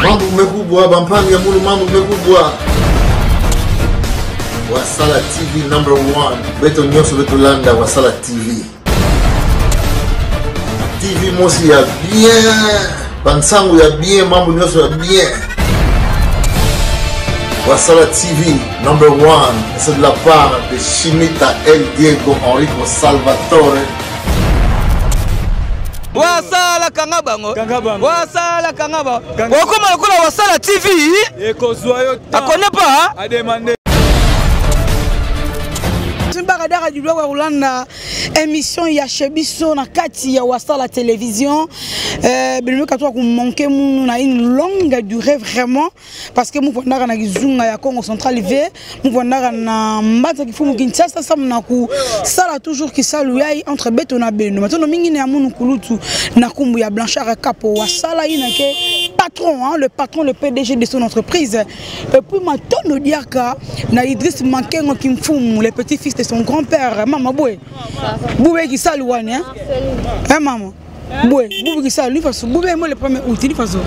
Mambo mekubwa bampani ya mulu mambo mekubwa. Wasala TV #1. Beto nyoso beto landa Wasala TV. TV mosi ya bien. Bansangu ya bien, mambo nyoso ya bien. Wasala TV #1. C'est de la part de Chimita El Diego Enrico Salvatore. Wasala kangabango. Wasala kangaba. Wakoma lokola Wasala TV. Akone pas? A demander. Baradara du Bloc Rolanda émission ya Chebiso na kati ya Wasala télévision bino katwa ku manquer mu na une longue durée vraiment parce que mu vondaka na kizunga ya Congo central V mu vondaka na mbata kifumu Kinshasa samna ku sala toujours ki salu yai entre beto na beno matono mingi na munu kulutu na kumbu ya Blanchard Capo Wasala ina ke patron hein, le patron le PDG de son entreprise et puis matono diaka na Idriss Mankengo Kimfumu le petit-fils de son grand-père, maman Boué. Boué qui salut, hein? Hein, maman? Boué, Boué qui salut, Boué, moi le premier août, il faut ça.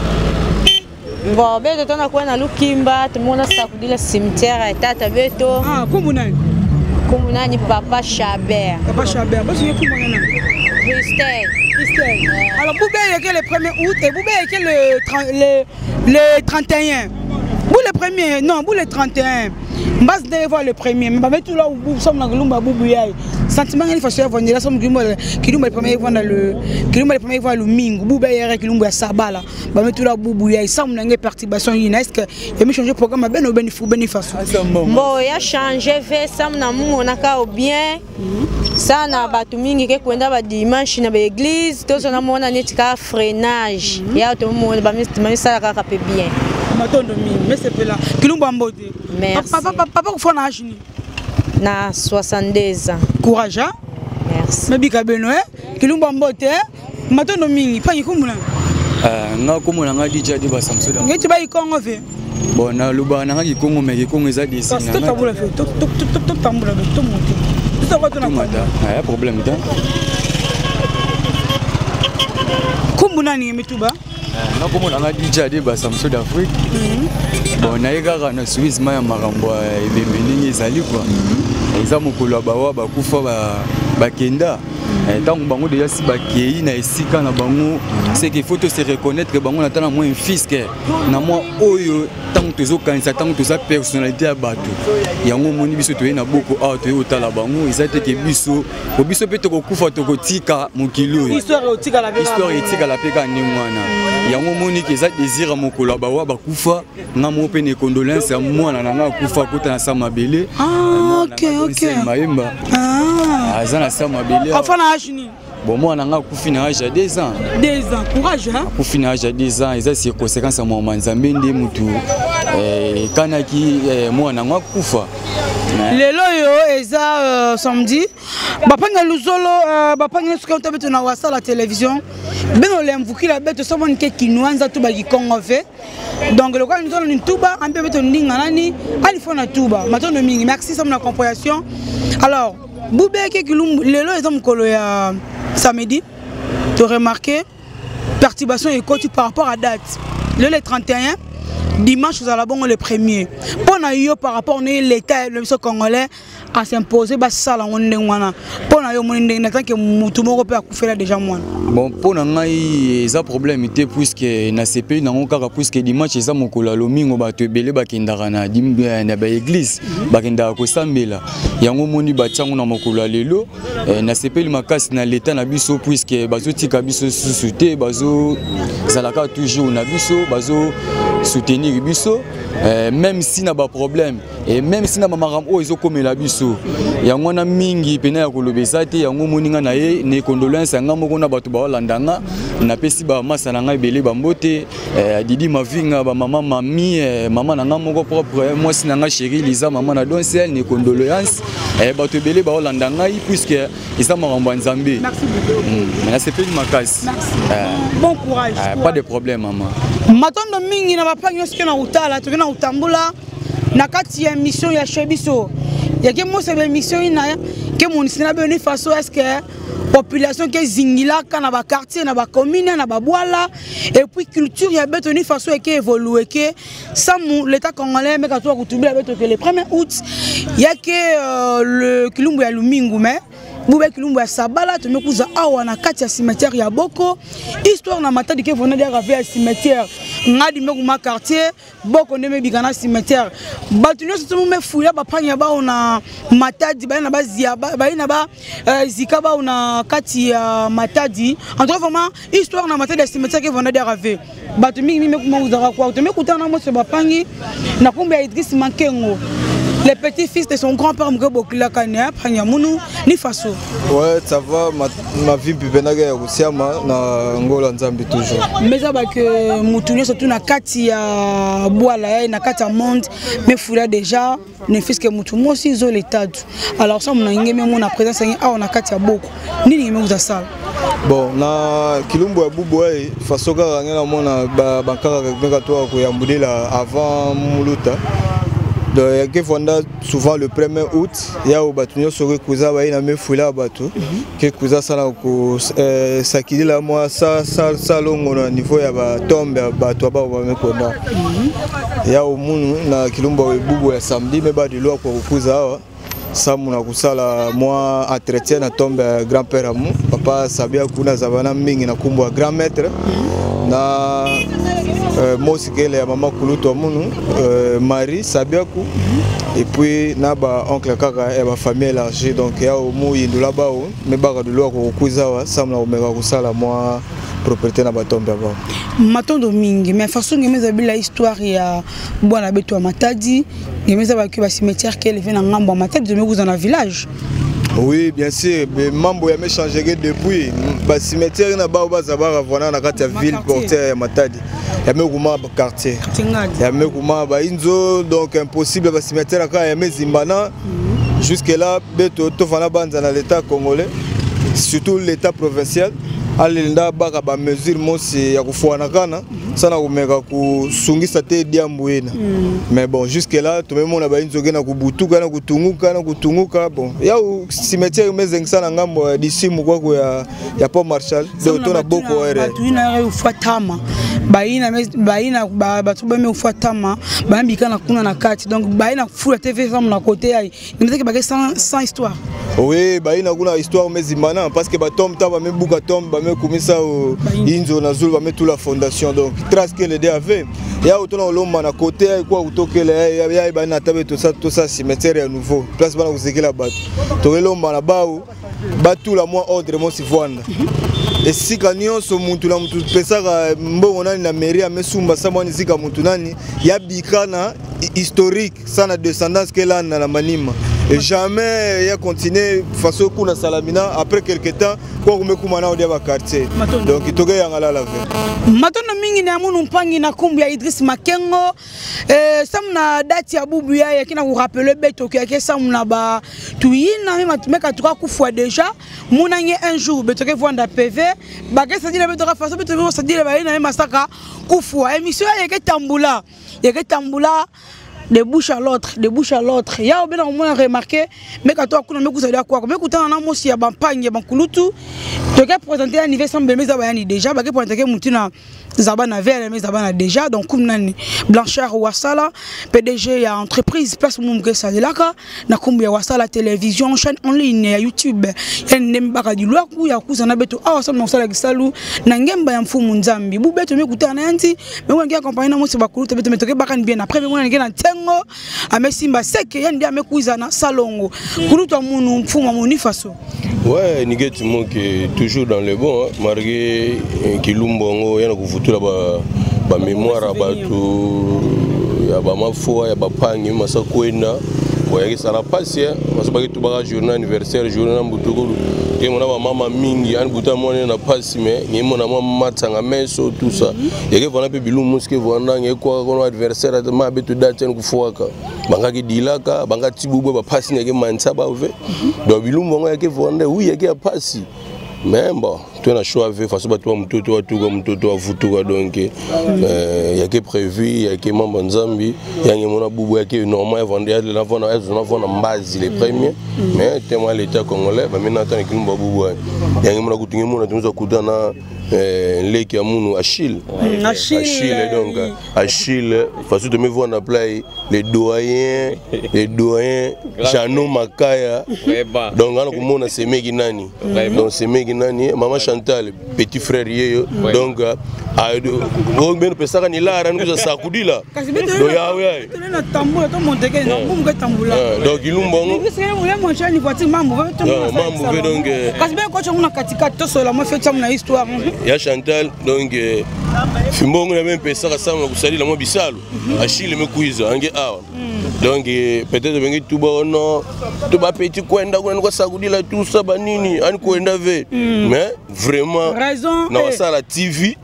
Bon, ben, tu as quoi dans le Kimba, tout le monde a sacoudé le cimetière, et tata Beto. Ah, comment on a Papa Chabert. Papa Chabert, parce que comment on a Christelle. Alors, Boué est le premier août et Boué est le 31. Vous le premier, non, vous le 31. Mbas de voir le premier, mais avec tout là où nous sommes dans le Lumba Boubouyaï. Sentiment qu'il faut faire venir là, sommes qui nous le premier voir le Mingo, Boubouyaï qui nous a Sabala. Mais tout là Boubouyaï, ça on a une perturbation. Est-ce que il a changé le programme à ben au bénéfice? Bon, il a changé, fait ça on a qu'à bien. Ça na batu mingi qui kwenda ba dimanche na ba église, tous on a mon année qu'à freinage. Il y a tout le monde, mais ça a capé bien. Mais c'est pas là. Kilumba Mbote. Merci. Papa, vous faites un âge? Na 62 ans. Courage, hein? Merci. Mais Bika Benoît, Kilumba Mbote, Matondo Mingi, pas y kumuna. Nga kumuna nga DJ di ba Samsuda. Ngeti ba ikongo fe. Bon na luba na nga Kongo mais Kongo eza desi na. Tout tambula fe, tout tambula fe, tout monter. Tout ça va te na. Ah, y a problème ta. Kumuna ni metuba. Na kumuna nga DJ di ba Samsuda Afrique. Bon na yeka na Suisse ma ya makambo ebembelingi ezali quoi. Eza mokolo bawa bakufa bakenda. Tant bango déjà si bakei na esika na bango c'est qu'il faut se reconnaître que bango na tana moi un fils que na moi oyo tant tozo kanisa tant toza personnalité ya bato. Yango moni biso to na boko a to otala bango ezate ke biso ko biso pe to kokufa to kotika mokilo. Histoire etika la peka ni mwana. Yango moni ke za désir mokolo bawa bakufa na mo pe ne condoléances ya mwana na nga kufa kota na sama bele. Ah OK. Maemba. Ah. Azana sama bele. Enfant na achini. Bon moi na nga kufi na âge à 2 ans. 2 ans, courage hein. Kufi na âge à 2 ans, eza c'est conséquence ya mwa nzambe nde mutu kanaki moi na nga kufa. Lelo yo eza samedi. Bapanga luzolo bapanga suka tabeto na Wasala télévision. Beno lemvukila beto somoni ke kinwanza tuba ki Congo fe. Donc le quoi nous allons une tuba un peu beto ndinga nani ali fona tuba. Matondo mingi merci ça la compréhension. Alors Boubé ke kilumbu lelo eza mukolo ya samedi. Tu remarqué perturbation et côté par rapport à date. Le 31 dimanche vous allez bon le premier. Pona yo par rapport à l'état le congolais à s'imposer bas sala onde wana. Pona yo monde na tant que mutu moko pe akufela déjà mwana. Bon pona ngai eza problème était puisque na CP na ngokaka puisque dimanche eza mokolo lomingo bato ebele bakendaka na dimba na ba église bakendaka ko sambela. Yango moni batiango na mokolo lelo na CP makasi na l'état na biso puisque bazo tika biso susute bazo zalaka toujours na biso bazo soutenir biso même si na ba problème et même si na maram o ezokomela biso yango na mingi pena ya kolobesa te yango moninga na ye ne condoléances nga moko na bato ba landanga na pesi ba masa na ngai belé bambote Didi Mavinga ba maman mami maman na nga moko propre moi si na nga chérie Lisa maman na doncel ne condoléances bato belé ba landanga puisque isa marambo nzambe. Merci beaucoup. Mais c'est plus makasi. Bon courage. Pas de problème maman. Matondo mingi na bapanga soki na utala to na utambula na kati ya mission ya Chebiso ya ke mo c'est l'émission ina ke mon sina be ni façon est-ce que population ke zingila kana ba quartier na ba commune na ba boala et puis culture ya beto ni façon ke évoluer ke ça l'état congolais mais ka to ko tubila beto que le 1er août ya ke le kilumbu ya lumingu mais Boubé Kilumbu ya Sabala to mekuza awa na kati ya cimetière ya Boko histoire na matadi ke vona dia rave ya cimetière ngadi meku ma quartier Boko ndeme bikana cimetière batunyo soto me fuya ba panya ba na matadi ba na bazia ba na ba zika ba na kati ya matadi en tout cas vraiment histoire na matadi ya cimetière ke vona dia rave batu mingi meku mauza kwa to mekuta na mo se ba pangi na kumbe ya Idriss Mankengo. Les petits-fils de son grand-père Mugabokila Kanya, Panyamunu, ni faso. Ouais, ça va, ma vie bibenaga ya Rusiama na Ngola Nzambi toujours. Mais ça va que Moutounio surtout na kati ya Boala na kati ya monde, mais fula déjà ne fils que Moutounio aussi zo l'état. Alors ça mon ngeme mon na présence a na kati ya Boko. Nini ngeme uza sala. Bon, na Kilumbu ya Bubu faso ka ngena mona bankaka ka to ko yambudela avant Muluta. Donc, souvent le 1er août, il y a des gens qui ont été en train bateau, qui ont été la moi ça au niveau de tombe bateau il y a au monde na Kilumbu Bubu ya samedi mais de loi pour kuza ça mon kusala moi entretien na tombe grand-père amu papa sabia kuna zavana mingi na kumbwa grand maître na mosikele ya mama kuluto munu Marie Sabiaku et puis na ba oncle kaka et ba famille élargie donc ya au mu yindula bao me baka de loi ko kuzawa samna omeka kusala moi propriété na batombe ba matondo mingi mais façon ngemeza bila histoire ya bwana betu wa Matadi ngemeza ba ki ba cimetière qu'elle vient na ngambo Matadi de mekuza na village. Oui, bien sûr, mais mambo ya me changer depuis ba cimetière na ba bazabara vona na kati ya ville portière ya Matadi. Ya me kuma quartier. Ya me kuma ba inzo donc impossible ba cimetière ka ya me zimbana. Jusque là beto to fana banza na l'état congolais, surtout l'état provincial. Alinda baka ba mesure mosi ya kufuana kana sana kumeka kusungisa te diambuena mais bon jusque là to memo na ba inzoge na kubutuka na kutunguka bon ya cimetière mezeng sana ngambo d'ici mukoko ya Pont Marshal donc to na boko ere tuina ufatama baina batu ba me ufatama ba mbika na kuna na kati donc baina fula TV ça na côté ai ndeke ba sans histoire. Oui baina kuna histoire mezimana parce que ba tombe ta ba me buka tombe kumisa inzo na zulu ba toute la fondation donc trace que le DAV ya utona olomba na côté kwa utokele ya ba na tabe tout ça cimetière ya nouveau place bana kuzekela bato to elomba na bao batu la moi ordre mo sivwanda et si kanyo so muntu na muntu pesaka mbongo nani na mairie amesumba samani zika muntu nani ya bikana historique sana descendance que là na manima. Et jamais il a continué façon kuna salamina après quelques temps kwa kumekumana odia ba quartier donc itoge yangala la vie matono mingi na munu mpangi na kumbu ya Idriss Makengo samna date ya bubu ya kina ku rappeler beto ke samna ba tuina meka tuka kufwa déjà munange un jour beto ke vanda PV ba ke ça dit beto ka façon beto ça dit ba ina masaka kufwa émission ya ke tambula de bouche à l'autre, Il y a au moins remarqué, mais quand on a beaucoup de quoi, mais quand on a aussi à Bampagne, à Bankulutu, tu as présenté un anniversaire de mes amis déjà, parce que pour intégrer Moutina, Zabana Vert, mes amis déjà, donc comme Nani Blanchard Ouassala, PDG à entreprise, place Moumke Salelaka, Nakumbi Ouassala télévision, chaîne en ligne, YouTube, il y a une nembaka du Loakou, il y a Kouzana Beto, ah, ça m'a fait salou, Nangemba Yamfou Munzambi, Boubet, mais écoutez, Nanti, mais on a accompagné Namousse Bakulutu, mais tu as bien après, mais on a un amesimba seke yandi amekuiza na salongo kuruta munu mfuma muni faso. Ouais, nigeti moke toujours dans le bon hein. Margué Kilumbongo yana kuvutula ba mémoire batu ya ba mafua ya ba pangi masa kwenda ouais ça la passe parce que tu baga journée anniversaire journée mbutukulu et mon maman mingi an buta mona na passe mais ni mon maman matanga meso tout ça et que voilà pe bilu muske vanda nge kwa kono anniversaire ma betu date kufuaka banga ki dilaka banga tibubo ba passe ngeke mansa ba ve do bilu mbongo yake vanda oui yake passe mais bon tu as choix avec façon toi mutoto wa vutuka donc il y a que prévu il y a que mambo nzambi il y a mona bubu ya que normal vendre la vendre en base les premiers mais témoin l'état congolais ba maintenant tant que nous bubu il y a mona kutungi mona tunza kudana leki ya munu Achille donc Achille façon de me voir na play les doyens Jano Makaya donc on a kumona semeki nani donc semeki nani maman Chantal petit frère yeyo donc on ben pesaka ni lara nous ça kudila do ya we na tambula to monteke na munga tambula donc ilumbongo mon cher ni voiture mambo donc kasi ben ko chona katika to sola mo fait na histoire ya Chantal donc fimbongo na même pesaka sama kusali la mo bisalo Achille me kuiza ange awa donc peut-être bengi tuba no tuba petit kwenda kwa sakudila tout ça banini ani kwenda ve mais vraiment na wasala TV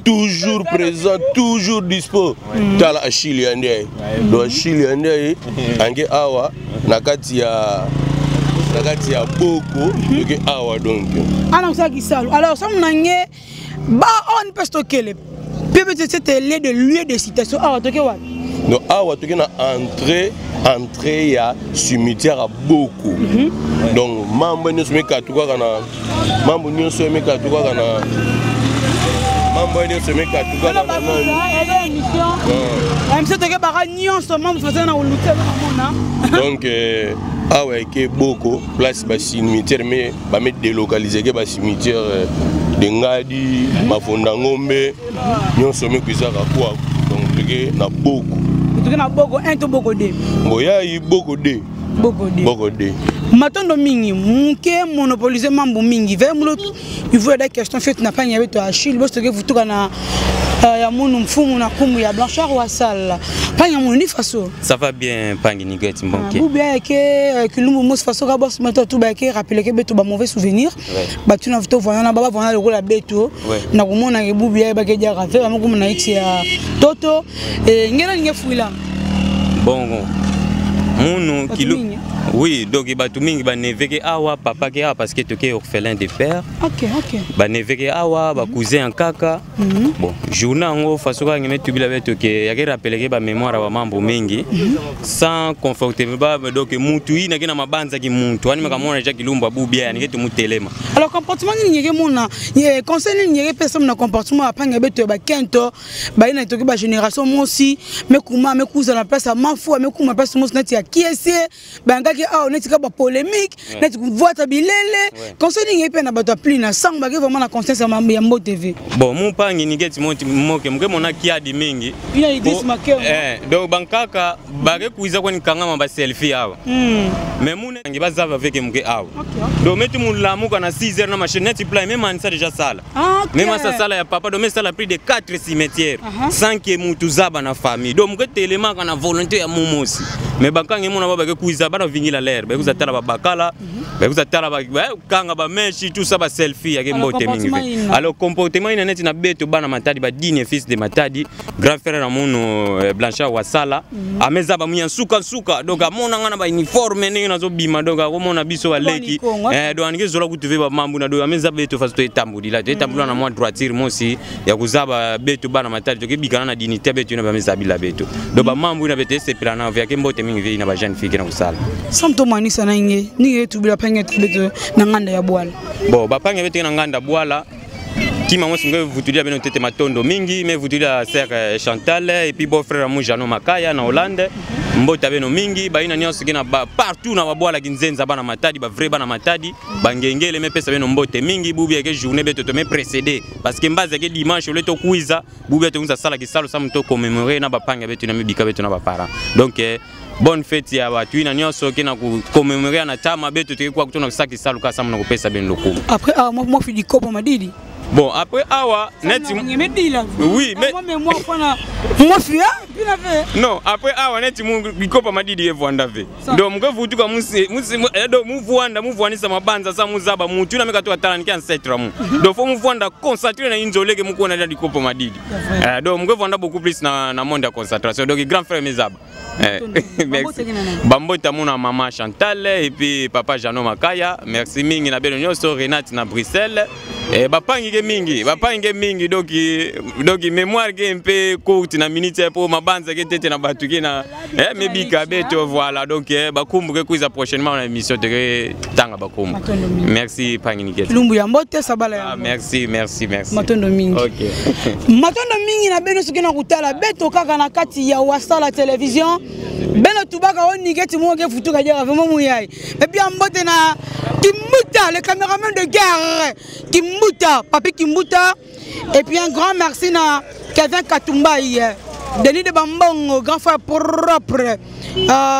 toujours présent toujours dispo tala Achille ande do Achille ande ange awa nakati ya boko donc awa donc alors ça qui salo alors ça mnange ba on peut stocker les peut-être c'était lieu de citation ah toke wa donc awa toke na entrée ya cimetière à beaucoup donc mambo nyonso mekatuka kana mambo nyonso mekatuka kana mambo nyonso mekatuka kana donc awa ke beaucoup place ba cimetière mais ba mettre délocaliser ke ba cimetière de ngadi mafonda ngombe nyonso mekuzaka kwa donc toke na beaucoup un to boko de boya yi boko de matondo mingi muke monopoliser mambo mingi vemulo il faut des questions faites na pas y avait to Achille parce que vous tout kana ya munu mfumu na kumu ya Blanchard wa sala pas ya munu faso ça va bien pangi nigeti mbonke ou bien que kilumbu mos faso ka boss mato tout ba ke rappeler que beto ba mauvais souvenir ba tu na vito voyana baba voyana le la beto na komona ke bubu ya ba ke dia rafe ba komona x ya toto ngena ngefuila bongo munu kilo oui donc batu mingi ba neveke awa papa ke awa parce que toke orphelin de père OK ba neveke awa ba cousin en kaka bon journée ngo fasoka ngeme tubila beto ke ya ke rappeler ke ba mémoire wa mambo mingi sans confortable ba donc mutu ina kina mabanza ki muntu ani makamona ja kilumba bubia ni ketu mutelema alors comportement ni ngeke mona conseil ni ngeke personne na comportement apanga beto ba kento ba ina toke ba génération mo aussi me kuma me kuza na place mafu me kuma place mo nati ya kiese ba ngaki a netika ba polémique netika voix bilele conseil ni ngeke na bato plina sang ba vraiment na conscience ya Mbo TV bon mon pangi ni geti moke mke mona kiadi mingi ina idis makeo donc bankaka bare kuiza kwa nikangama ba selfie awa mais mune ngi bazava avec mke awa donc metu mulamuka na 6h na machine net plan même en ça déjà sala même ça sala ya papa donc ça la plus de 4 cimetières sans que mutu zaba na famille donc mke telema kana volonté ya mumosi mais bankangi mona baba ke kuiza bana vingila l'air ba kuza tala babakala ba kuza tala ba kanga ba meshi tout ça ba selfie ya Mbote mingi alors comportement ina net na beto bana matadi ba digne fils de matadi grand frère na muno Blanchard wa sala ameza ba munya suka donc amona ngana ba uniforme ne nazo bima donc akomona biso wa leki do anike zola kutuve ba mambu na do ameza beto faso to etambulila na moi droiture mosi ya kuzaba beto bana matadi to bikana na dignité beto na ba meza bila beto do ba mambu na beto se plana avec Mbote mingi ve na ba jeune fille na kusala samto manisa na nge ni tu bila panga beto na nganda ya bwala bon ba panga beto na nganda bwala Kima moi singe vutulia beno tete matondo mingi mais vutulia sœur Chantal et puis beau frère mon Jano Makaya na Hollande mbota beno mingi ba ina nyonso kina partout na babwala kinzenza bana matadi ba vrai bana matadi bangengele me pesa beno mbote mingi bubi yake journée beto to me précédé parce que mbaza ke dimanche le to kuiza bubi beto unza sala kisalo sam to commémorer na bapanga beto na mibika beto na ba parents donc bonne fête ya watu ina nyonso kina ku commémorer na tama beto te kwa kutona saki salu ka sam na kupesa ben lokumu après moi fi di kopo madidi Bon, après awa net oui, mais non, après awa net mikopa madidi evwanda ve. Donc mko vutuka muvwanda mabanza sa muzaba mutu na meka to atanikia ancêtre mu. Donc faut muvwanda concentrer na injole ke mko na dikopa madidi. Donc mko vwanda beaucoup plus na monde de concentration. Donc grand frère Mezaba. Merci. Bambota mona maman Chantal et puis papa Jano Makaya. Merci mingi na belo nyoso Renate na Bruxelles. Bapangi mingi donc mémoire qui un peu courte na minute pour ma bande qui était na batuki na mebika beto voilà donc bakumbuke kuiza prochainement na émission de tanga bakumbu. Merci pangi nikete. Lumbu ya mbote sabala ya. Merci. Matondo mingi. OK. Matondo mingi na beno soki na kutala beto kaka na kati ya Wasala télévision. Beno tubaka oni geti mo ke futuka jara vraiment muyai. Et puis mbote na Kimbuta, le caméraman de guerre, Kimbuta, Papi Kimbuta, et puis un grand merci à Kevin Katumba, Denis de Bambongo, grand frère propre,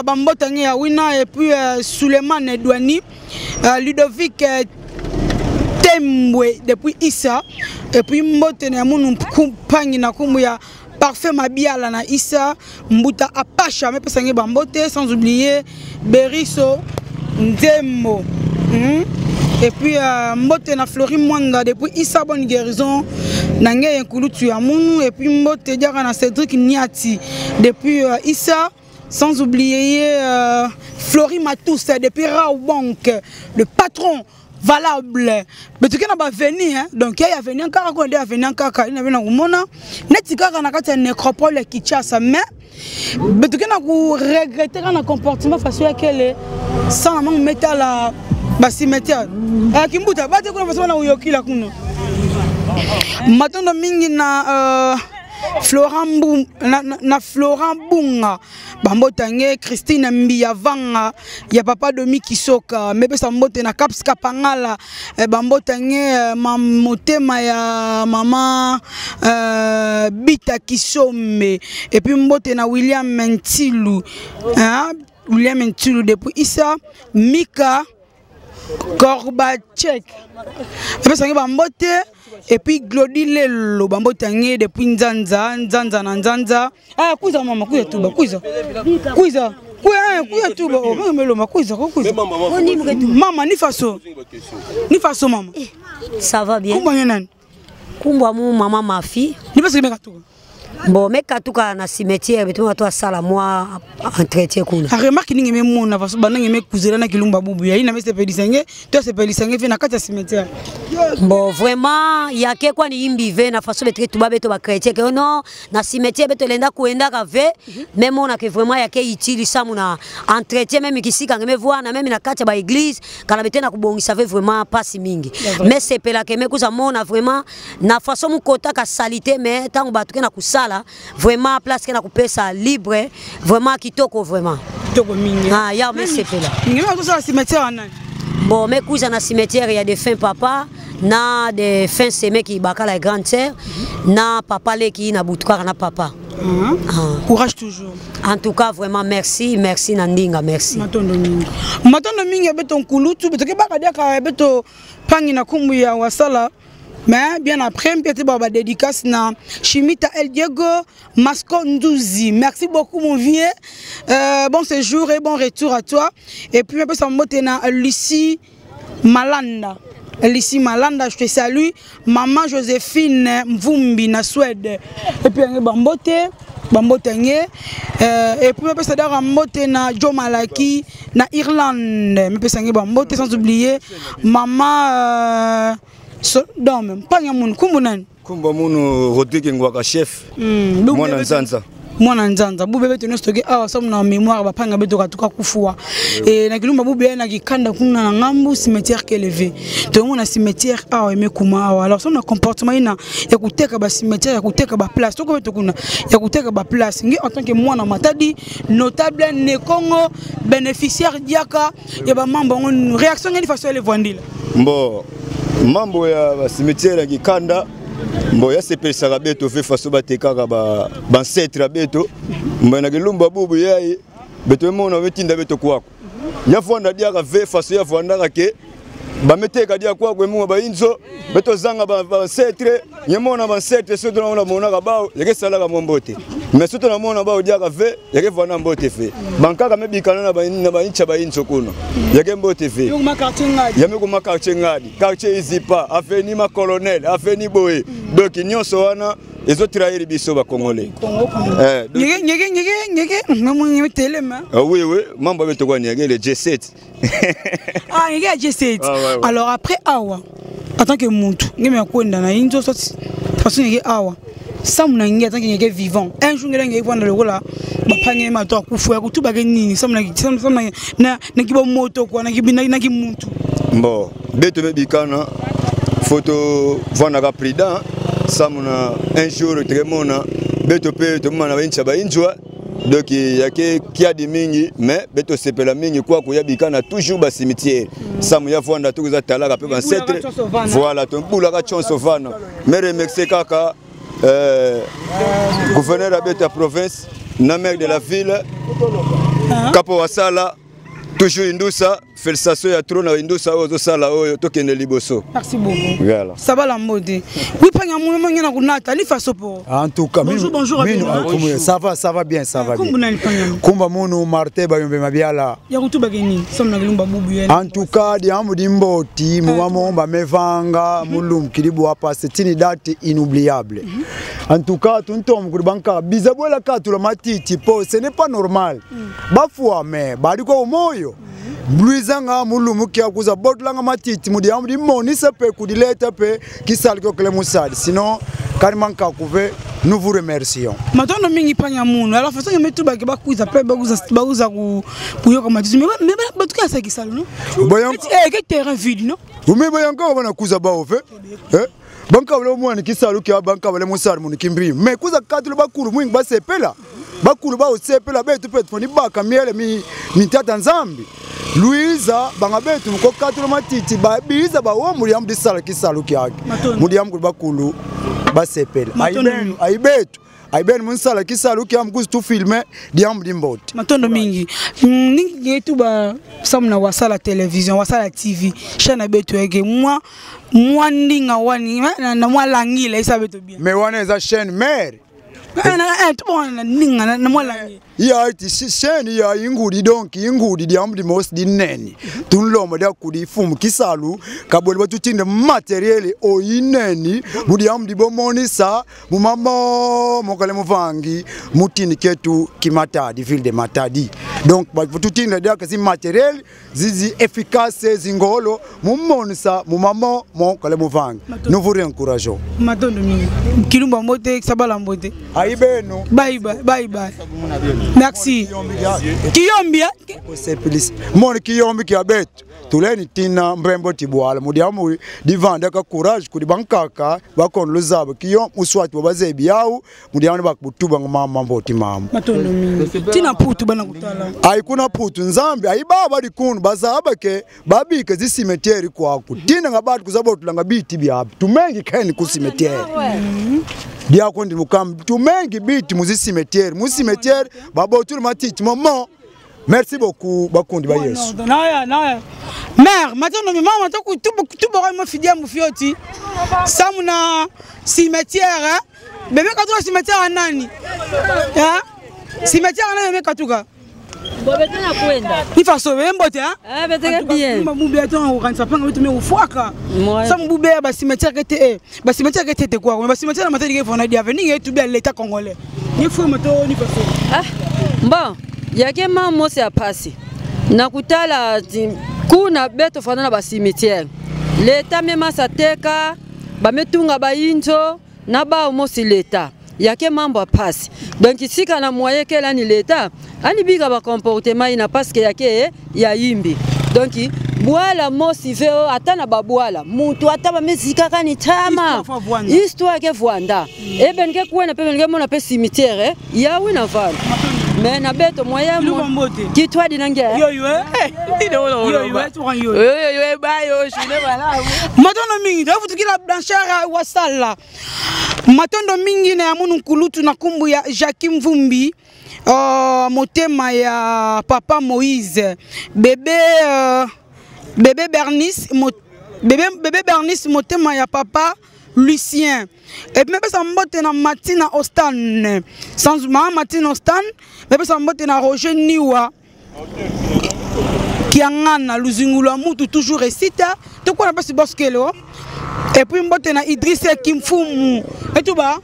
Bambo Tangia Wina, et puis Suleiman Edouani, Ludovic Tembwe, depuis Issa, et puis Mbote Namoun Kumpangi Nakumbuya, Parfait Mabiala na Issa, Mbuta Apacha, mais pas Bambote, sans oublier Berisso Ndemo. Et puis Mbote na Flori Mwanga depuis Issa bonne guérison Nangé Nkulutu ya Munu et puis Mbote diara na Cédric Niati depuis Issa sans oublier Flori Matous depuis Raobank le patron valable mais tu kana ba venir hein donc il y a venir encore qu'on a venir encore il na venir kumona netika kana kati nécropole Kinshasa mais tu kana ku regretter kana comportement face à quel sans la mettre la cimetière Kimbuta bate kuna façon na uyokila kuno matondo mingi na Florent Bunga Bambotange Christine Mbiyavanga ya papa Domi Kisoka mebe sambote na Caps Kapangala Bambotange mamotema ya mama Bita Kisome et puis mbote na William Mentilu depuis Issa Mika Korbachek et puis Glody Lelo Bambotange depuis Nzanza kuiza mama kuiza tuba kuiza tuba mama kuiza mama ni faso mama ça va bien kumba nani kumba mu mama ma fille ni parce que meka tuba bon meka tuka na cimetière betu watu asala moi entretien kuna remarque ningi memona faso banangi mekuzela na kilumba bubu ya ina mese pelisange to se pelisange fe na kati ya cimetière bon vraiment ya ke kwa ni imbi ve na faso betu tuba beto ba chrétien que non na cimetière beto lenda kuenda ka ve même on a que vraiment ya ke itili samu na entretien même kisika ngeme voir na même na kati ba église kala betu na kubongisa ve vraiment pas mingi mais c'est pela ke mekuza mona vraiment na faso mu kota ka salité mais tango batuke na kusala vraiment place que na kupesa libre vraiment kitoko vraiment kitoko mingi ya mais c'est pela ningi na kusala cimetière anani bon mais cousin na cimetière il y a des fins papa na des fins semaine qui bakala la grande sœur na papa le qui na butuka na papa courage toujours en tout cas vraiment merci Nandinga merci matondo mingi beton kulutu beto ke baka dia ka beto pangi na kumbu ya Wasala. Mais bien après, petit baba dédicace na Chimita El Diego Masco Ndouzi. Merci beaucoup mon vieux. Bon séjour et bon retour à toi. Et puis après ça me na Lucie Malanda. Lucie Malanda, je te salue. Maman Joséphine Mvumbi na Suède. Et puis Bambote et puis après ça Bambote na Joe Malaki na Irlande. Mais puis ça Bambote sans oublier maman non même pas nyamun kumbunan kumba munu Rodrigue Ngwaka chef mwana nzanza bube beto nostoke awa somo na mémoire bapanga beto katuka kufua et na kilumba bube na kikanda kuna na ngambu cimetière élevé to mona cimetière awa emekuma awa alors somo na comportement ina ya kuteka ba cimetière ya kuteka ba place to ko beto kuna ya kuteka ba place ngi en tant que mwana matadi notable ne Congo bénéficiaire diaka ya ba mambo réaction ngeni façon ele vandila mbo mambo ya cimetière ya kikanda mbo ya sepelisa beto fe faso batekaka ba ancêtre beto mbo na kilumba bubu beto mona wetinda beto kwako ya fwanda diaka ve faso ya fwanda ke ba mete kadia kwa kwemu ba inzo beto zanga ba setre nyemona ba setre soto na mona ka bao yeke sala ka mombote mais soto na mona bao dia ka fe yeke vana mbote fe banka ka mebikana na ba incha ba inzo kuno yeke mbote fe yo ma quartier ngadi yame ko ma quartier ngadi quartier Izipa afeni ma colonel afeni boye donc nyonso wana ezo trahir biso ba congolais nyege ngamu telema oui mambo beto kwa nyege le G7 ah nyege G7 alors après awa en tant que muntu ngeme kwenda na inzo soti façon nyege awa samuna ngi en tant que nyege vivant un jour ngela ngeke vendre le rola bapanye ma to kufu ya kutuba ke nini samuna na kibo moto kwa na kimuntu bon beto mebikana photo vana ka prida samuna un jour tremona beto pe to mana bencha ba injwa donc yake kia di mingi mais beto sepela mingi kwa kuyabikana toujours ba cimetière samu ya vanda to za talaka pe ba setre voilà ton bula ka chonso vana mais remercier kaka gouverneur de la province na maire de la ville Kapo Wasala toujours Indusa félicitations ya trop na Indusa ozo sala oyo tokende liboso. Merci beaucoup. Voilà. Ça va la mode. Oui panya mwana ngena kunata li faso po. En tout cas, bonjour. Ça va bien, ça va bien. Kumba munu Marte bayombe mabiala. Ya kutuba geni, somna gelumba bubu yene. En tout cas, di amudi mboti, muamomba mevanga, mulum kilibu hapa, c'est une date inoubliable. En tout cas, tuntom kubanka bizabwela katu la matiti po, ce n'est pas normal. Bafua me, badiko moyo. Bluizanga mulumu kia kuza botlanga matiti mudi amudi moni sepe kudileta pe kisalko kele musadi sinon karimanka kuve nous vous remercions. Maintenant mingi panya munu alors façon que metu ba kuza pe baguza ku yoka matiti mais batuka sa kisalo no boyang que terrain vide no umi boyanga bana kuza ba ofe banka wale mwana kisalo kia banka wale musadi muni kimbi mais kuza katulu bakuru mwingi basepela bakulu ba osepela betu pe foni baka miele mi tata nzambi Louisa bangabetu mko katulu matiti ba biza ba wo muri amdi sala kisalo kyake muri amku bakulu basepela aibetu munsala kisalo kyam kustu filmer diamdi mboti matondo mingi ningi tu ba samna wasala television wasala TV chana betu yake moi ndinga wani na moi langile isabetu bien mais wana eza chaîne mère ya artiste chaîne ya ingudi donc ingudi diamdi mos dineni tunlomo da kudi fumu kisalu kaboli batutinde matériel o ineni budiamdi bomonisa mumamo mokale muvangi mutini ketu kimatadi ville de Matadi donc batutinde da kasi matériel zizi efficace zingolo mumonisa mumamo mokale muvangi nous vous encourageons madondo mingi kilumba mbote sabala mbote aibeno bye merci kiyombia mon kiyombi kiabetu tuleni tina mbrembo tibwala mudiamu divanda ka courage kudi bankaka bakon lozabo kiyom uswati bazebi yawu mudiamu bakutuba ngama mboti mama matondo mingi tina putu bana kutala ai kuna putu nzambi ai baba dikunu bazaba ke babike zisimeteri kwaku tina ngabati kuzabotulanga biti byabi tumengi keni kusimeteri dia kondi mukam tumengi biti muzisimeteri musimeteri babotul matiti maman. Merci beaucoup bakundi ba Yesu. Naya mère maintenant maman to tout boray mo fidia mo fioti samuna cimetière bébé katuka cimetière nani cimetière nani bébé katuka bobetana kwenda ifaso wembote beteke bien mabube atanga ukanisa panga bitu me ufuaka samubube ba cimetière kete ba cimetière kete quoi ba cimetière matadi ke fona dia venir et tout bien l'état congolais ni fo moto ni faso bon yake mamo se apasi nakutala kuna beto fana na ba cimetière l'état même sa teka ba metunga ba inzo na ba mosi l'état yake mambo apasi donc ici kana moyen que là ni l'état ani biga ba comportement ina parce que yake ya yimbi donc bwala mosi veo atana babwala mutu ataba mesika kani tama histoire ke vwanda e ben ke kuena pe ben ke mona pe cimetière ya wina vala mais na beto moyen ki toi dinange yo bayo shine bala matondo mingi dafu tukila blanchara wasala matondo mingi na munu kulutu na kumbu ya Jacques Mvumbi motema ya papa Moïse bébé Bernice bébé Bernice motema ya papa Lucien. Et puis ça mbote na Martina Ostan. Sans maman Martina Ostan, mais ça mbote na Roger Niwa. Qui angana luzingula mutu toujours récite. Tout quoi na pas si boskelo. Et puis mbote na Idrissa Kimfumu. Et tout bas.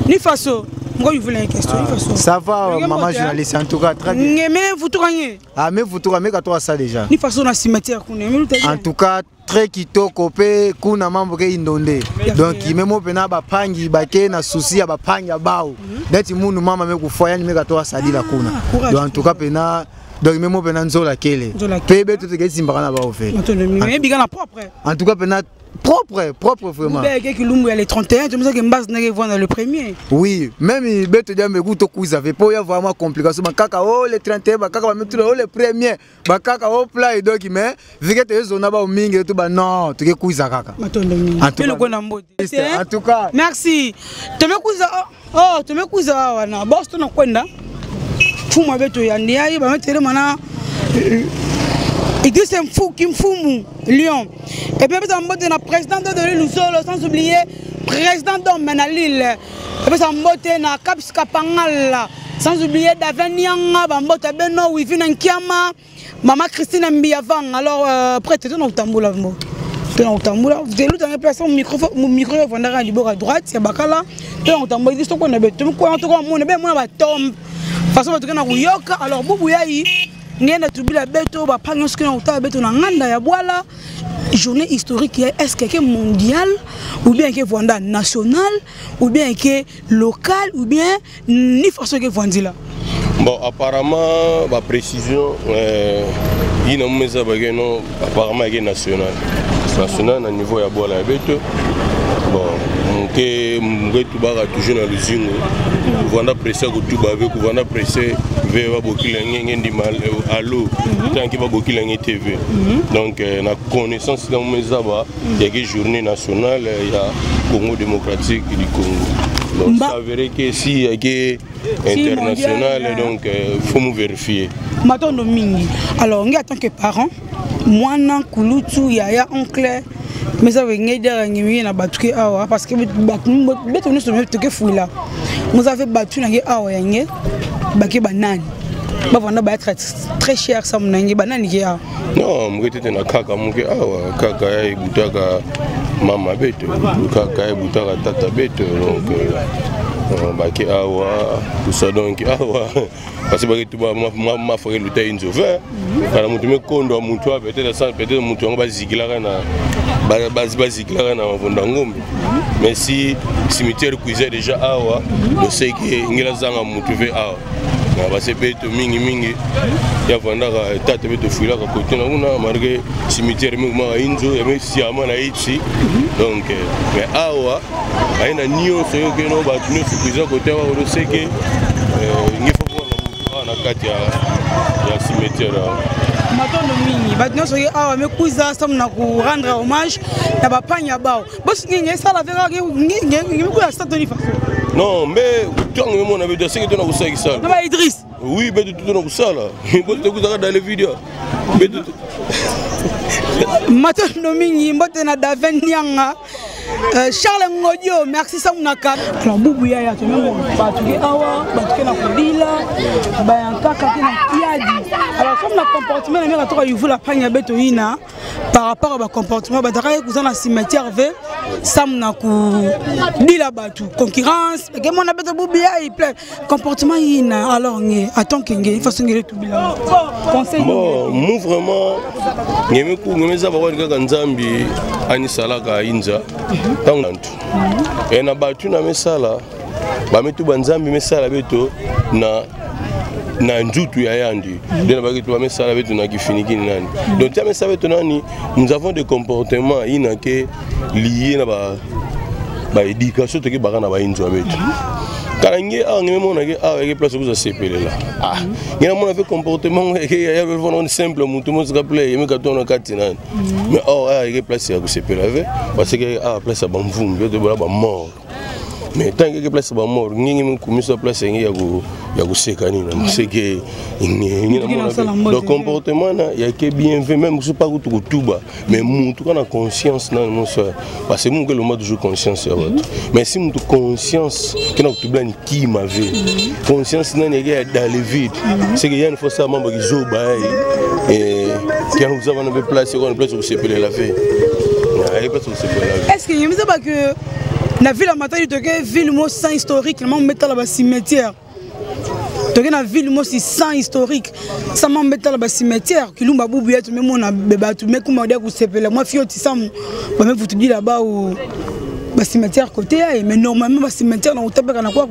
Ni faso. Moi je voulais une question. Ça va maman journaliste en tout cas très bien. Mais vous tourniez. Ah mais vous tournez quand toi ça déjà. Ni faso na cimetière qu'on est. En tout cas très kitoko pe kuna mambo ke indonde. Donc même pena ba pangi ba ke na souci ba pangi bao. Neti munu mama me kufoya ni me katoa sadila kuna. Donc en tout cas pena donc même pena nzola kele. Pebe tout ke simbana ba ofé. Mais bigana propre. En tout cas pena propre vraiment. Vous les 31, tu me dis que Mbaz n'est pas dans le premier. Oui, même il te dit mais goût vous avez pas y avoir vraiment complication. Kaka oh les 31, kaka mettre oh les premiers, kaka oh play donc mais vu que tu zona ba mingi tout ba non, tu que kuiza kaka. En tout cas. Merci. Tu me kuiza oh, tu me kuiza wana. Boss tu na kwenda. Fuma beto ya ndiai ba mettre mana Idriss Kimfumu, Lyon. Et puis, ça m'a na président de l'Usolo, sans oublier président de Menalil. Et puis, ça m'a na Caps Kapangal, sans oublier Davenianga, Bambote Beno, Wivin Nkiama, Maman Christine Mbiavang. Alors, prête, tu es dans le tambour. Tu es dans le tambour. Vous avez l'autre place, mon micro est vendeur du bord à droite, c'est Bakala. Tu es dans le tambour. Il dit qu'on a besoin. En tout cas, mon tombe. Façon, tu es dans le yoka. Alors, Boubouyaï. Ngenda tubila beto ba panyo skena uta beto na nganda ya bwala journée historique est-ce que mondial ou bien que vanda national ou bien que local ou bien ni façon que vandila. Bon apparemment ba précision ina meza bageno apparemment est national na niveau ya bwala beto. Bon que mwetu baga toujours na luzingo vanda presser ko tuba avec vanda presser vers bokila ngendi mal allo tant que bokila ngi TV. Donc na connaissance dans mes aba il y a une journée nationale il y a Congo démocratique du Congo. Donc ça veut que si il y a international donc faut nous vérifier. Matondo mingi. Alors en tant que parent moi na kulutu yaya oncle mais ça veut dire que na batuke awa parce que beto nous sommes tuke fuila nous avons battu na awa yangé baki banani ba vanda ba être très cher ça mon ngi banani ki awa non mukete na kaka muke awa kaka ya ibutaka mama beto kaka ya ibutaka tata beto donc baki awa tout ça donc awa parce que tu vas ma frère le taille injové quand mutu me kondo mutu peut-être ça peut-être mutu ngba zigila na bazikla na vonda ngombe mais si cimetière kuiza déjà awa je sais que ngila zanga mutu ve awa na ba sebeto mingi ya vonda ka tata beto fuila ka côté na una marqué cimetière mingi ma inzo et mais si ama na ici donc mais awa aina nio so que no ba tuni kuiza côté wa je sais que ngifo na kati ya cimetière matondo mingi batno soki awa me kuiza sam na ku rendre hommage na ba panya bao boss ngi sala vera ngi ku ya statoni fa non mais tant que mon avait dit c'est que tu na kusaki sala na ba Idriss oui mais tu na kusala boss te kuzaka dans les vidéos matondo mingi mbote na Daven Nyanga Charles Ngodio merci ça munaka alors bubu ya to mengo batuke awa batuke na kudila bayankaka kina kiadi alors comme le comportement na mera to yuvu la panya beto ina par rapport au comportement bataka kuza na cimetière ve samna ku dila batu concurrence que mon beto bubu ya il plaît comportement ina alors ngi attend kenge il faut ngere tubila conseil bon moi vraiment ngeme za ba kwa nzambi ani salaka inza tangantu ena batu na mesala ba metu banzambi mesala beto na njutu ya yandi dena ba kitu ba mesala beto na kifiniki nani donc ta mesala beto nani nous avons des comportements inake liés na ba éducation to ke ba na ba inzo beto karangi a ngeme mona ke a ke place ku za sepelela ngena mona fait comportement ke ya vraiment simple mutu mo ska play me ka tona katina mais a ke place ya ku sepela ve parce que a place ba mvumbi to ba mort mais tant que place ba mort ngi mu kumisa place ngi ya kusekani na c'est que le comportement na ya ke bien fait même si pas kutuba mais mutu kana conscience na mon soeur parce que mon que le mot toujours conscience ya votre mais si mutu conscience kana kutuba ni qui m'avait conscience na ni dans le vide c'est que y a une fois ça mambo ki zoba et quand vous avez une place on place où c'est la vie. Est-ce qu'il y a pas que la ville à Matadi toke ville mo sans historique le mettre là cimetière toke na ville mo si sans historique ça m'a mettre là cimetière kilumba bubu yetu même on a bebatu mais comment dire que c'est moi fioti ça ba me vous dire là-bas au cimetière côté mais normalement cimetière na utapeka na kwa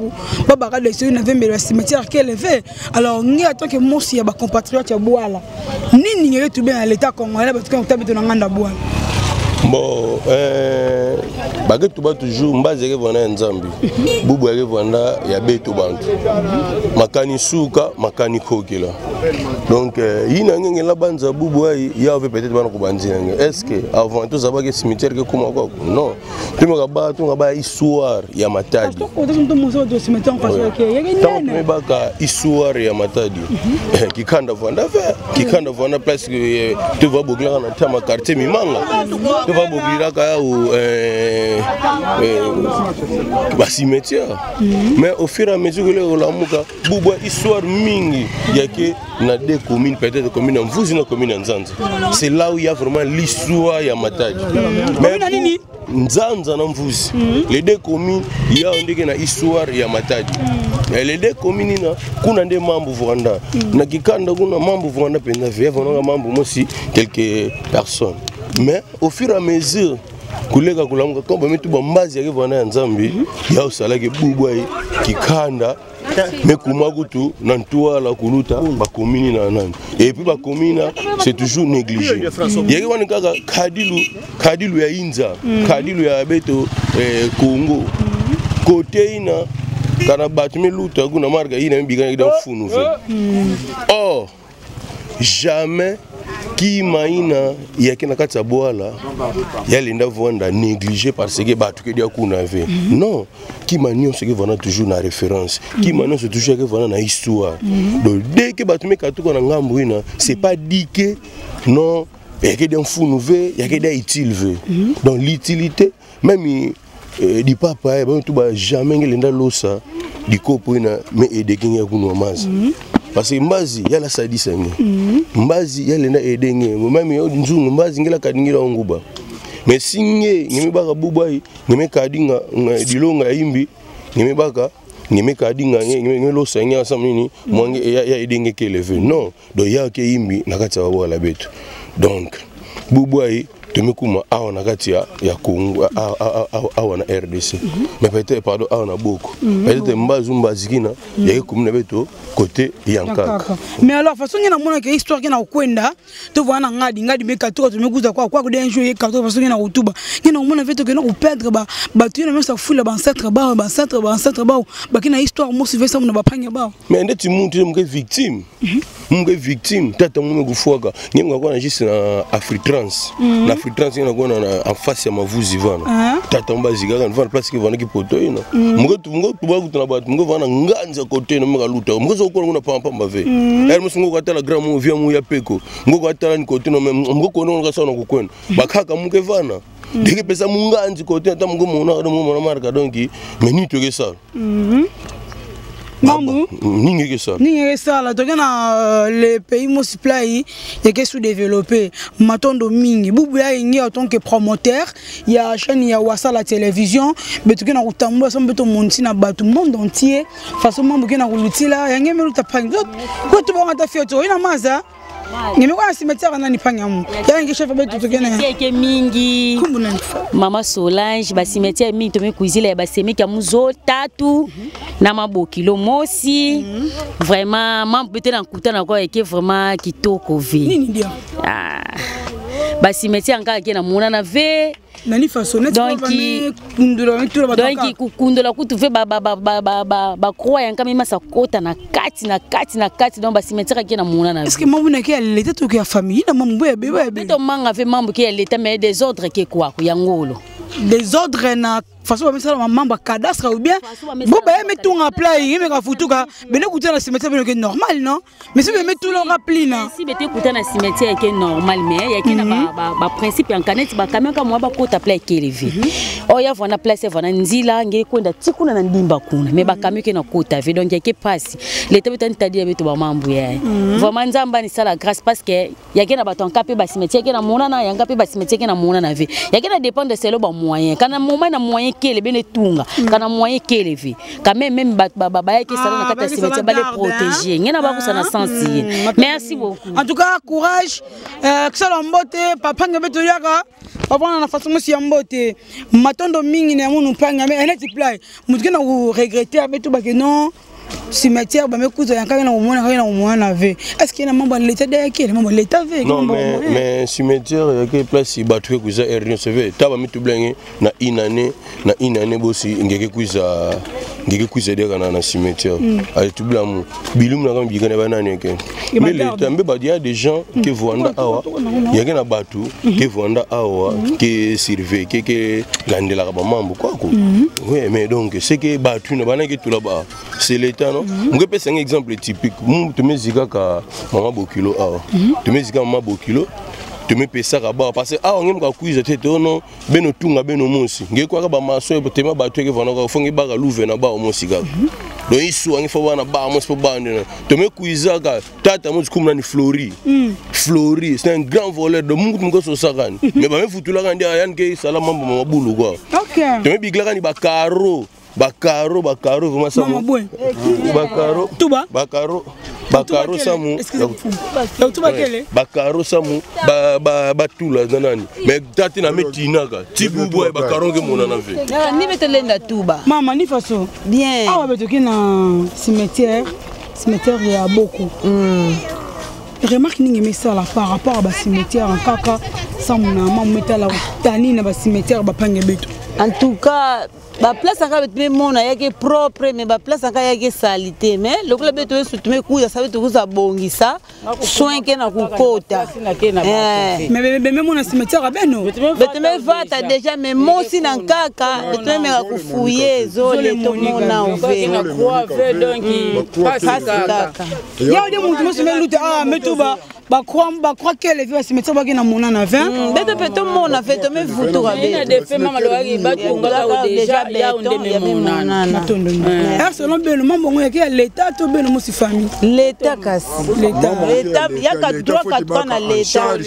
baba ka dessus na vembe le cimetière qui est élevé alors ni attend que mon si ya ba compatriote ya Bouala nini ngere tout bien à l'état congolais parce que utapeka na nganda Bouala. Bon, baguette tout bas toujours mbazere vona nzambi. Bubu ere vona ya beto bantu. Makani suka, makani kokela. Donc ina ngenge la banza bubu ai ya avait peut-être bana ko banzi ngenge. Est-ce que avant tout ça ba que cimetière que comment quoi? Non. Tu me ba histoire ya Matadi. Tant me ba ka histoire ya Matadi. Kikanda vona place que tu vas bogla na tama quartier Mimanga. Tu vas boucler là au cimetière. Mais au fur et à mesure que les Lamuka, Bouba histoire mingi, il y a que na deux communes, peut-être commune en vous et commune en Zanza. C'est là où il y a vraiment l'histoire ya Matadi. Mais Nzanza en vous, les deux communes, il y a une histoire ya Matadi. Les deux communes, kuna des membres Vanda, na kikanda kuna membres Vanda penda via vona membres aussi quelques personnes. Mais au fur et à mesure kulega kulamuka komba mitu bambazi yake vana nzambi ya usala ke bubwa kikanda mais kumagutu na ntwala kuluta ba commune na nani et puis ba commune c'est toujours négligé yake wana kaka kadilu ya Inza kadilu ya beto Congo côté ina kana batime luta kuna marga ina mbigana kidan funu oh jamais qui maina yake na kati ya Bouala yalinda vanda négligé parce que batu ke dia kuna ve non qui manio ce que vana toujours na référence qui manio c'est toujours que vana na histoire donc dès que batu me katuko na ngambo ina c'est pas dit que non yake dia funu ve yake dia utile ve donc l'utilité même di papa ba tu ba jamais ngelinda losa di kopo ina me edekenge kuno mazi parce que mbazi yala sadisa nge mbazi yala na edenge mami nzungu mbazi ngela kadingira nguba mais singe nimebaka bubai nimekadinga dilonga imbi nimebaka nimekadinga ngelosa nya samini mwange ya edenge keleve non do yake imbi nakati wa Bouala betu donc bubai tumekuma awa nakati ya Congo awa na RDC mais peut-être pardon awa na boko peut-être mbazi kina yake kumna beto côté yankaka mais alors façon ngena mona ke histoire kina ukwenda to vana ngadi meka to tumekuza kwa kudenya jeu kato façon ngena utuba ngena mona veto kena ku perdre ba tu na mesa fula ba ancêtre ba kina histoire mo se vesa mona ba panya ba mais ndeti muntu mke victime tata mo kufuaka nyenga kwa na juste na Afritrans na Afritrans ina kwa na en face ya mavuzi vana tata mbazi gaga vana place ki vana ki poto ina mko tuba kutuna ba mko vana nganza côté na mka luta mko kuna pampa mbave er musungu kwatala gramu vya mu ya peko ngo kwatala ni côté no mko kono nga sana kukwena bakaka mke vana deke pesa munganzi côté ata mko mona marka donc mais ni toke ça Mamou Ningue ça là dans les pays multipliés il y a sous-développés matondo mingi bubu ya ingi en tant que promoteur il y a chaîne il y a wasa la télévision mais tu na utambua ça beto monti na batu monde entier façon mambo ke na kulutila yange melu tapanga ko to bonga ta fioto ina maza nimekuwa cimetière nani panyamu yange chef beto to kena yake mingi mama Solange ba cimetière mingi to mekuizila ba semeki ya muzo tatu na mabokilo mosi vraiment mambo bete na kutana kwa yake vraiment kitoko vi nini ndio ba cimetière ngaka ke na mona na ve nani façon net donc kukundula kutu ve ba croix yanka mima sa kota na kati donc ba cimetière ke na mona na est-ce que mambo na ke l'état to ke famille na mambo ya bebe to manga ve mambo ke l'état mais des ordres ke kwa ku yangolo des ordres na façon ba mesala mamamba cadastre ou bien bo ba mettre tout en plat et me ka futuka bene kuta na cimetière bene que normal non mais si mettre tout en rappli na si bete kuta na cimetière que normal mais ya kina ba principe en canette ba camion ka moi ba kota plat kelevi oya vona place vona nzila nge kwenda tikuna na ndimba kuna mais ba camion ke na kota ve donc ya ke passe l'état betan tadi beto ba mambu ya vraiment nzamba ni sala grâce parce que ya kina ba ton capé ba cimetière ke na mona na ya ngape ba cimetière ke na mona na ve ya kina dépend de celo ba moyen kana moment na moyen kele bene tunga kana moyen kele vi quand même ba ya ke sala na kata cimetière ba les protéger ngena ba kusana sensi merci beaucoup en tout cas courage que ça l'embote papa ngebeto yaka papa na façon si embote matondo mingi na munu panga mais elle play mutu na regretter abeto ba que non cimetière ba mekuza yankanga na mwana ve est-ce qu'il y a membre de l'état de qui membre de l'état ve non mais cimetière ya ke place ba tuwe kuza erreur se ve taba mitu blenge na inane bosi ngeke kuza de na cimetière ay tublamu bilum na kam bigana banane ke mais l'état mbe ba dia des gens que voanda awa ya ke na batu que voanda awa que surveiller que gandela ba mambo quoi oui mais donc c'est que batu na banake tout là-bas c'est l'état non on peut prendre un exemple typique tu me zika ka maman bokilo awa tu me zika maman bokilo tu me pesa ka ba parce que awa ngem ka kuiza tete ono beno tunga beno monsi ngeko ka ba maso e tema ba tweke vana ka fongi ba ka louve na ba o monsi ka do isu angi fo bana ba monsi po ba ndena tu me kuiza ka tata monsi kumna ni Flori c'est un grand voleur de mungu mungo so sakani mais ba me futula ka ndia yan ke sala mambo mabulu quoi OK tu me bigla ka ni ba Bakaro vraiment ça Bakaro Touba Bakaro samu Touba kele Bakaro samu batula nanani mais tati na metina ka tibubu Bakaro ke mona na ve ni betelenda Touba mama ni façon bien awa betoki na cimetière ya beaucoup remarque ningi mesala par rapport à ba cimetière en kaka samu na mamu metala tani na ba cimetière ba pange beto en tout cas ba place anga betu mona yake propre mais ba place anga yake salité mais le club betu soutume kuza sabe tukuza bongisa soin ke na kukota mais mona cimetière beno betu me vata déjà mais mosi na nkaka betu me kufouiller zole to mona ofe na croix ve donc kaka ya de mutu mo me luta metuba ba croix que les vieux cimetière ba na mona na 20 betu peto mona fe to me vuto ka be de fe mama lo waki ba tunga déjà ya ondeme mona selon beno mambo ngo yake l'état to beno mo si famille l'état kasi l'état ya ka droit ka toi na l'état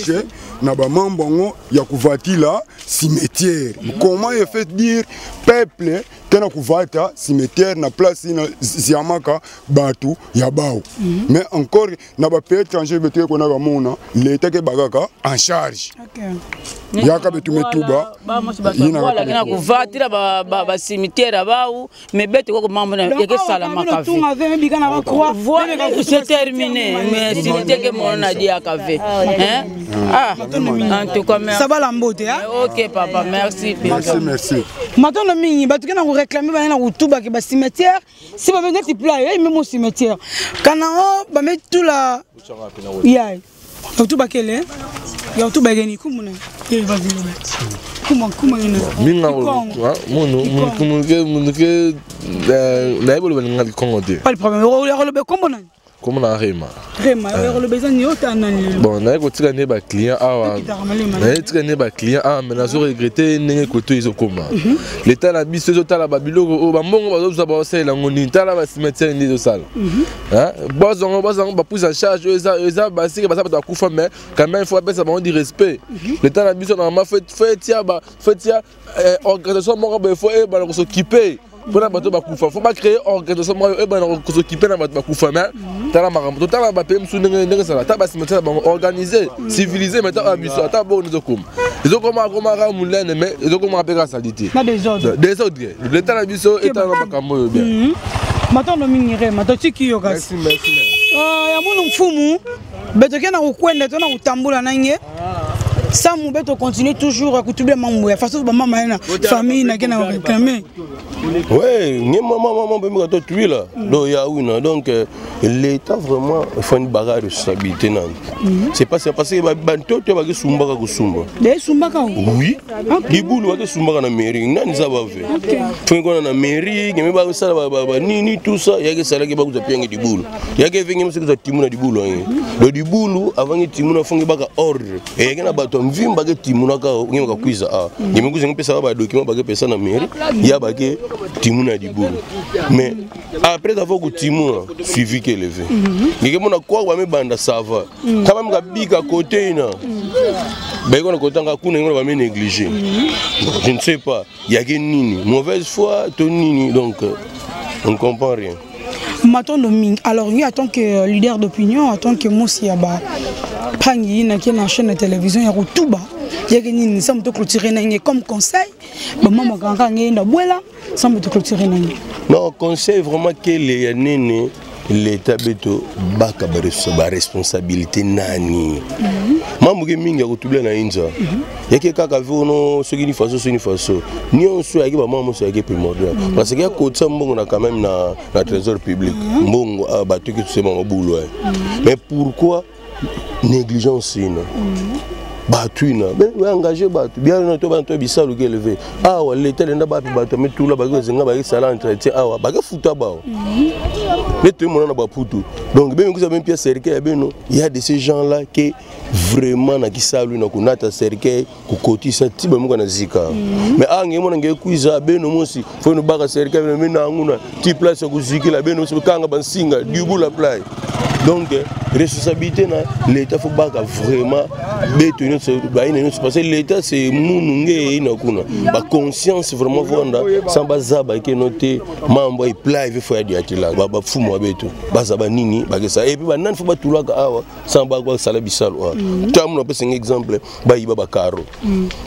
na ba mambo ngo ya kuvatila cimetière comment il fait dire peuple tena kuvata cimetière na place na siamaka batu ya bao mais encore na ba pays étranger betu ko na ba mona l'état ke bagaka en charge yaka betu metuba wala kina kuvatira ba cimetière bao mais betu ko mambo na yake salama ka vie c'est terminé mais cimetière ke mona dia ka vie en tout cas ça va la mbote OK papa merci maintenant mingi batu kena ko réclamer ba na kutuba ke ba cimetière si ba venir tipla même au cimetière kana ba met tout la ya kutuba kele ya kutuba geni kumuna ye vas-y kuma minga munu ke na ebolo ba ngali Congo te pas le problème le be komona comment on Rema le besoin ni autant bon na ko tika ne ba client awa na tika ne ba client a mais na zo regretter ndenge koto izo koma l'état la biso zo tala ba biloko o ba mbongo ba zo ba sala ngoni tala ba cimetière ndi zo sala hein bazongo ba prise en charge eza ba sika ba sa ba kufa mais quand même il faut appeler ça ba du respect l'état la biso normalement fait tia organisation moko ba faut ba s'occuper pour la bateau bakufa faut pas créer organisation moi et ben on s'occuper na bateau bakufa mais tala makambo tala ba PM sou ndenge sala ta ba cimetière ba organiser civilisé mais ta biso ta bo nous okoma ils ont comment ra mulene mais ils ont comment appeler salité des autres l'état la biso et ta makambo bien maintenant mingire matotiki yo kasi ya munu mfumu beto kena kukwenda tona kutambula nange ça mon beto continue toujours à coutumer maman façon maman na famille na kena réclamer ouais ni maman be me to là do ya una donc l'état vraiment faut une bagarre de stabilité nan c'est pas parce que banto to ba ke sumba ka kusumba de sumba ka oui dibulu ba ke sumba na mairie nani za ba ve faut qu'on na mairie ke me ba sala ba ni tout ça ya ke sala ke ba ku zapianga dibulu ya ke vingi mse ku za timuna dibulu do dibulu avant timuna fongi ba ka ordre e ke na bato mvimba ke timuna ka ngi ka kuiza a ngi ku zinga pesa ba document ba ke pesa na mairie ya ba ke timuna dibulu mais après avoir que timuna suivi que levé ngi ke mona kwa me banda sava kama mga bika côté na ben on côté nga kuna ngona ba me négliger je ne sais pas il y a nini mauvaise foi to nini donc on comprend rien. Alors, en tant que leader d'opinion, en tant que Moussi Aba, Pangi, qui est dans la chaîne de télévision, il y a tout bas. Il y a des gens qui clôturer comme conseil. Maman, quand on est dans la ça me clôturer. Non, conseil vraiment que les nénés, l'État beto baka ba responsabilité nani. Maman qui mingi ko tubla na inza. Yake kaka vono soki ni faso. Ni on so yake ba maman so yake primordial. Parce que ya ko tsambongo na quand même na trésor public. Mbongo ba to ki tsema mabulo. Mais pourquoi négligence ina? Batuina, mais engagé batu. Bien on to banto bisalu ke levé. Ah wa l'État lenda ba batu mais tout là ba ko zinga ba ki sala entretien ah wa ba ke futa ba. Mais tout le monde n'a pas poutou. Donc, bien que vous avez une pièce cercueil, il y a de ces gens-là qui vraiment na kisalu na kunata cercueil, ku koti sa tiba munga na zika. Mais ah ngemo na ngekuiza beno mosi, faut no baka cercueil mais na nguna ti place ku zikila beno so kanga bansinga dubu la play. Donc responsabilité na l'État faut baka vraiment beto ino se ba ino parce que l'État c'est mununge ina kuna. Ba conscience vraiment vonda sans bazaba ke noté mambo i play il faut ya diatila. Ba fumo beto. Bazaba nini ba ke ça et puis ba nan faut ba tulaka awa sans ba kwa sala bisalo. Tamu na pesa un exemple ba iba bakaro.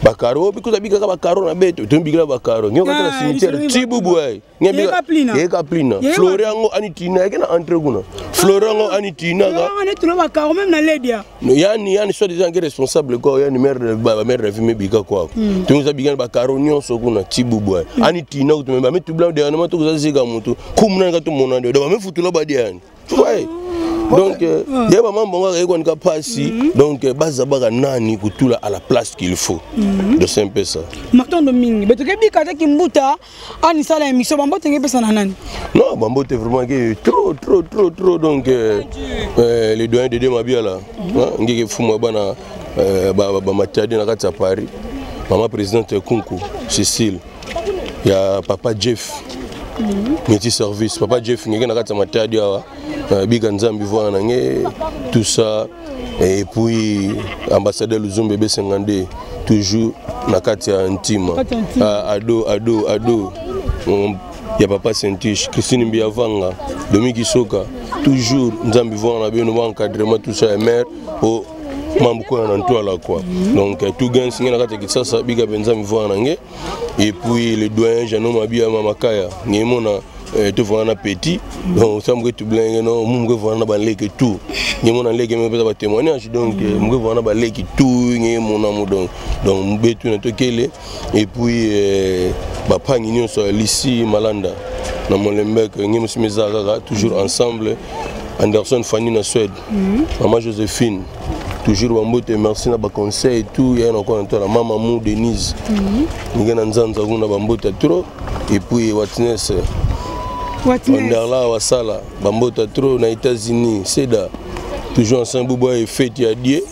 Bakaro because abika ka bakaro na beto to mbikira bakaro. Nyo ka na cimetière tibubu ai. Nyabika yeka plina. Floriango anitina ke na entre kuna. Floriango anitina ka. On est tout bakaro même na ledia. Yani soit disant que responsable quoi yani mère de vie bika quoi. Tu nous abika bakaro nyonso kuna tibubu ai. Anitina ko to me tu blanc de anama to ko zika mutu. Kumuna ka to monande. Do me futula ba diani. Ouais. Donc, il y a maman qui a passé, donc bazaba nani kutula à la place qu'il faut. De c'est un peu ça. Martin Domingue, mais tu sais bien que Kimbuta a une salle émission, Bambo t'es pas ça nanani. Non, Bambo t'es vraiment trop donc les doyens de Demabia là, ngi fuma bana ba matadi na kati Paris. Maman présidente Kunku, Cécile. Il y a papa Jeff. Métier service, papa Jeff ngi na kati matadi awa. Biganzambi voana tout ça et puis ambassadeur Luzumbe B52 toujours na kati ya intime ado ya papa Saint-Tiche Christine Mbiavanga Dominique Soka toujours nzambi voana beno encadrement tout ça mère au mambo kwa na ntoala quoi donc tout gain singa na kati ya sasa biga benzambi voana nge et puis le doyen Jano Mabia Mamakaya ngimona tu vois un appétit donc ça me tu blanc non me voir na balé que tout ni mon en légui me pas témoignage donc me voir na balé que tout ni mon amour donc betu na tokele et puis papa ni so ici Malanda na Molenbeek ni musimeza toujours ensemble Anderson Fanny na Suède maman Joséphine toujours Bambote merci na ba conseil et tout il y a encore la maman Mou Denise ni ngana nzanza kuna Bambote trop et puis Watness Wanderla Wasala, Bambota trop na États-Unis, Seda, toujours ensemble Bobo et fête ya die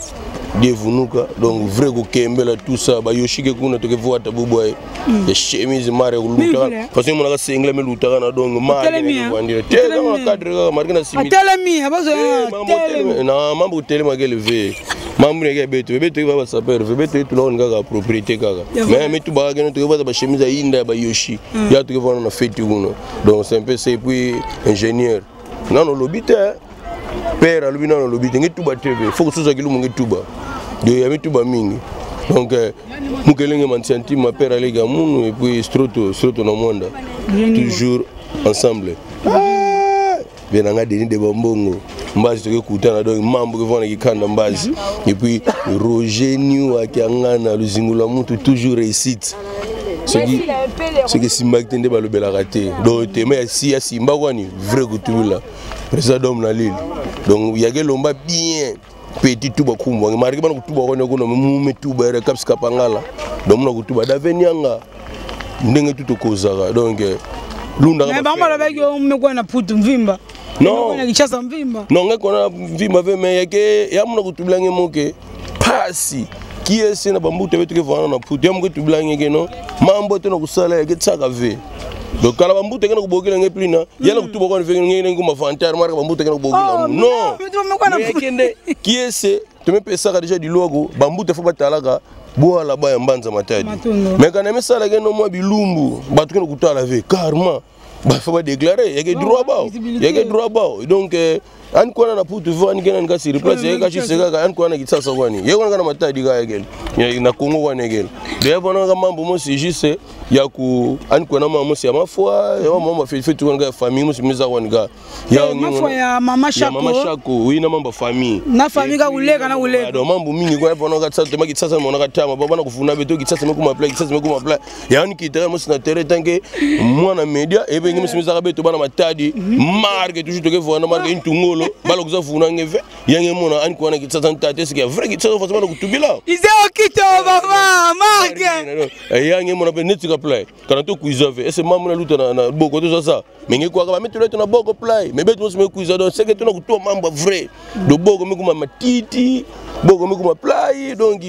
Vunuka, donc vrai ko kembela tout ça, ba Yoshike kuna toke voa ta Bobo et chemise mare luta, parce que mon aga single me luta na donc mare ni wandira. Tele na cadre marina simi. Telemi, abazo. Na mambo tele magele ve. Mambo ne beto ba saper, beto tout là nga propriété kaka. Mais tout ba geno to ba chemise inda ba Yoshi. Ya to voa na fête kuna. Donc c'est un peu c'est puis ingénieur. Non no lobite. Père alubina no lobite ngi tuba TV. Faut que soza kilu ngi tuba. De ya tuba mingi. Donc mukelenge mantianti ma père alega munu et puis stroto na mwanda. Toujours ensemble. venanga Denis de Bambongo mbazi toke kutana donc mambo ke vona kikanda mbazi et puis Roger New akiangana luzingula mutu toujours réussite ce qui simba tende balobela raté donc te mais si ya simba kwani vrai kutula président na lile donc yake lomba bien petit tuba kumwa mariki bana kutuba kwani kono mume tuba re kapska pangala donc muna kutuba davenianga ndenge tutokozaka donc lunda mais bamba la bagi umekwa na putu mvimba non na kichasa mvimba non ngeko na mvimba ve mais yake yamuna kutublange moke pasi kiesi na bambuta betu ke vana na putu yamu kutublange ke no mambo tena kusala yake tsaka ve donc kala bambuta ke na kubokela ngeplina yana kutuba kwa nvenge ngene nguma fantar mara bambuta ke na kubokela non yake kiesi tumepesa déjà du logo bambuta fa batalaka boa la ba mbanza matadi mais quand même ça la geno mo bilumbu batu ke kutala ve karma ba fa ba déclarer yake droit ba donc an kona na putu vani kena ngasi replace yake kachi seka an kona kitasa kwani yake kona matadi ga yake na Kongo kwa negel de bona ga mambo mo si juste ya ku an kona mama si amafwa ya mama fait tout nga famille mo si miza kwani ga ya mafwa ya mama Shako oui na mambo famille na famille ga uleka na uleka do mambo mingi kwa bona ga tsata ma kitasa mo na ga tama baba kufuna beto kitasa me kuma play kitasa me kuma play ya ni kitara mo si na tere tanke mwana media e bengi mo si miza ga beto bana matadi marque toujours to ke vona marque intungolo balo kuzafuna ngeve yange mona an kona kitasa ntate sike vrai kitasa fa bana kutubila izeo kito baba marque yange mona pe netika play kana to kuizave ese mamu na luta na boko to ça mais ngi kwa ba metelo to na boko play mais beto mo se kuiza donc c'est que to na kuto mamba vrai do boko me kuma matiti boko me kuma play donc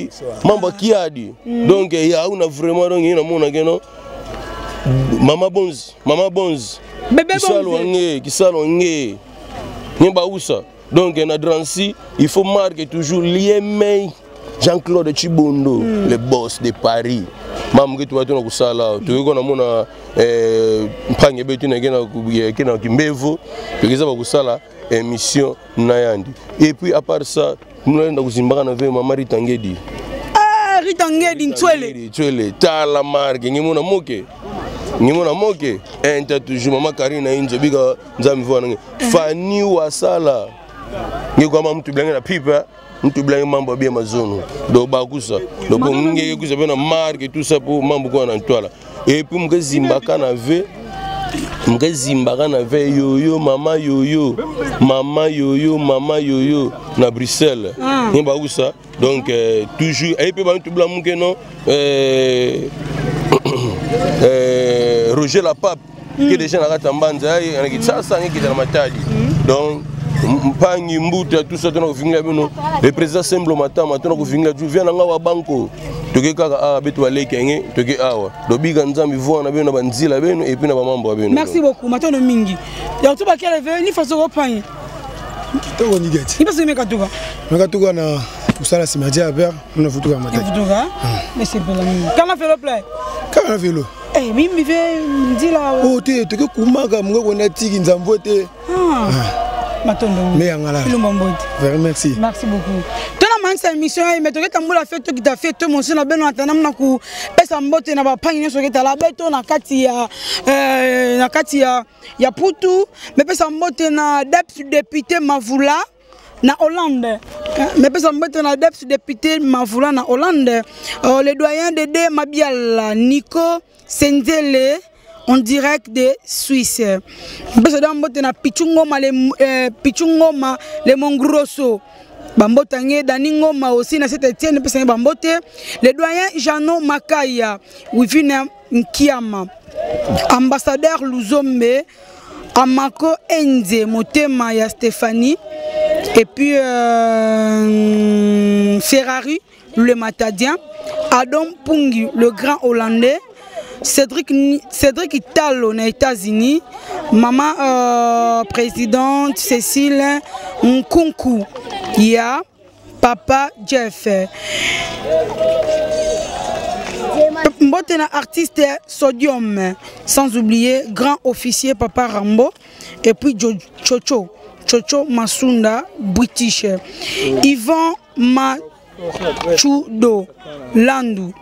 mamba kiadi donc ya una vraiment donc ina mona keno mama bonzi bébé bonzi kisalo nge Nimba Oussa. Donc, na Drancy, il faut marquer toujours l'IMA Jean-Claude Chibondo, le boss de Paris. Mam que tu vas te ça là, tu veux qu'on a mon panye betu na kena kimbevo, tu veux ça ça là émission Nayandi. Et puis à part ça, nous allons kuzimbaka na ve mama Ritangedi. Ah, Ritangedi Ntwele, tala marque, ngimona moke. Nimona moke enta toujours mama Karina inzo biga nzambi vona fani wasala ngiko mama mtu blange na pipa mtu blange mambo bien mazono do bakusa do bonge kuza bena marque tout ça pour mambo kwa na ntwala et puis mgezimbaka na ve yoyo mama yoyo na Bruxelles ni bakusa donc toujours et puis ba mtu blange non Roger Lapape qui est déjà dans la Tambanza et qui a dans matadi donc mpangi mbuta tout ça le président semble matin tu viens dans banco toke kaka betu alekenge toke awa do biga nzambi voa na beno banzila beno et puis na mambo beno merci beaucoup matono mingi ya tuba kele ve ni faso kopanye to ni geti ni passe mekatuka na kusala simadia ber na futuka matadi futuka mais c'est pas la mingi kana fait le play kana vélo eh mimi ve ndila oh te toke kumaka mungeko na tiki nzambo te matondo mais ngala merci beaucoup tona mansa émission et metoke tambola fait to kita fait to monsi na beno atana mna ku pesa mbote na bapangi nyoso keta la beto na kati ya putu mais pesa mbote na député Mavula na Hollande mais pesa mbote na député Mavula na Hollande le doyen de Mabiala Nico Senzele en direct de Suisse. Président Mbotena Pichungoma le Mongrosso. Bambotange Daningoma aussi na cette Etienne Pesane Bambote. Le doyen Jano Makaya Wivina Nkiama. Ambassadeur Luzombe. Amako Enze Motema ya Stéphanie. Et puis Ferrari le Matadien. Adam Pungi le grand Hollandais. Cédric Italo aux États-Unis, maman présidente Cécile Nkunku, ya papa Jeff. Mbotena artiste Sodium, sans oublier grand officier papa Rambo et puis Chocho Masunda British, Yvan Machudo Landu.